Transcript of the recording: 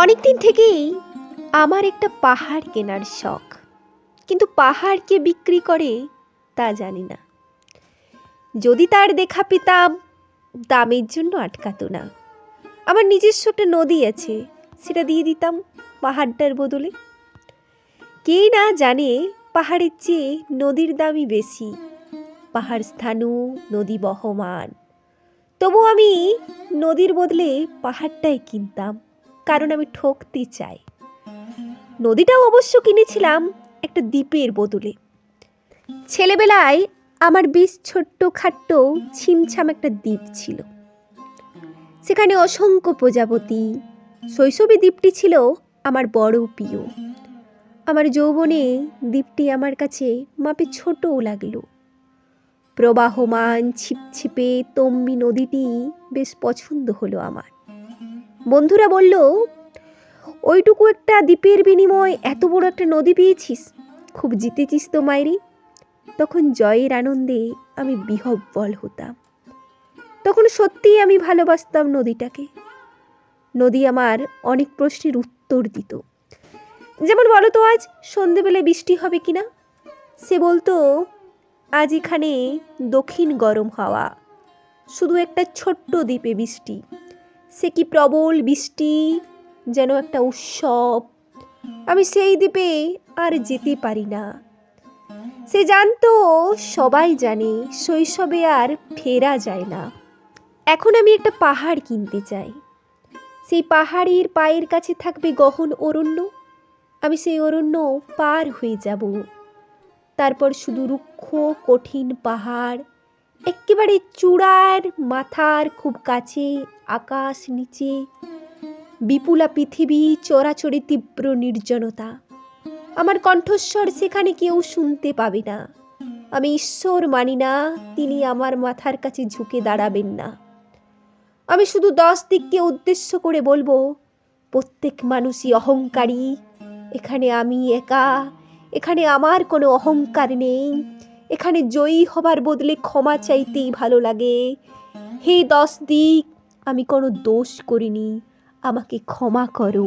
অনেকদিন থেকেই আমার একটা পাহাড় কেনার শখ, কিন্তু পাহাড় কে বিক্রি করে তা জানি না। যদি তার দেখা পেতাম, দামের জন্য আটকাতো না। আমার নিজস্ব একটা নদী আছে, সেটা দিয়ে দিতাম পাহাড়টার বদলে। কে না জানে পাহাড়ের চেয়ে নদীর দামই বেশি। পাহাড় স্থানু, নদী বহমান। তবু আমি নদীর বদলে পাহাড়টাই কিনতাম, কারণ আমি ঠকতে চাই। নদীটাও অবশ্য কিনেছিলাম একটা দ্বীপের বদলে। ছেলেবেলায় আমার বেশ ছোট্ট খাট্ট ছিমছাম একটা দ্বীপ ছিল, সেখানে অসংখ্য প্রজাপতি। শৈশবে দ্বীপটি ছিল আমার বড় প্রিয়। আমার যৌবনে দ্বীপটি আমার কাছে মাপে ছোটও লাগলো। প্রবাহমান ছিপছিপে তম্বি নদীটি বেশ পছন্দ হলো আমার। বন্ধুরা বলল, ওইটুকু একটা দ্বীপের বিনিময়ে এত বড় একটা নদী পেয়েছিস, খুব জিতেছিস তো মাইরি। তখন জয়ের আনন্দে আমি বিহ্বল হতাম। তখন সত্যিই আমি ভালোবাসতাম নদীটাকে। নদী আমার অনেক প্রশ্নের উত্তর দিত। যেমন বলতো, আজ সন্ধেবেলায় বৃষ্টি হবে কিনা। সে বলতো, আজ এখানে দক্ষিণ গরম হাওয়া, শুধু একটা ছোট্ট দ্বীপে বৃষ্টি। সে কি প্রবল বৃষ্টি, যেন একটা উৎসব। আমি সেই দ্বীপে আর যেতে পারি না। সে জানতো, সবাই জানে, শৈশবে আর ফেরা যায় না। এখন আমি একটা পাহাড় কিনতে চাই। সেই পাহাড়ের পায়ের কাছে থাকবে গহন অরণ্য। আমি সেই অরণ্য পার হয়ে যাব। তারপর শুধু রুক্ষ কঠিন পাহাড়, একেবারে চূড়ার মাথার খুব কাছে আকাশ, নিচে বিপুলা পৃথিবী, চরাচরে তীব্র নির্জনতা। আমার কণ্ঠস্বর সেখানে কেউ শুনতে পাবে না। আমি ঈশ্বর মানি না, তিনি আমার মাথার কাছে ঝুঁকে দাঁড়াবেন না। আমি শুধু 10 দিককে উদ্দেশ্য করে বলবো, প্রত্যেক মানুষই অহংকারী। এখানে আমি একা, এখানে আমার কোনো অহংকার নেই। এখানে জয়ী হবার বদলে ক্ষমা চাইতেই ভালো লাগে। হে 10 দিক, আমি কোনো দোষ করিনি, আমাকে ক্ষমা করো।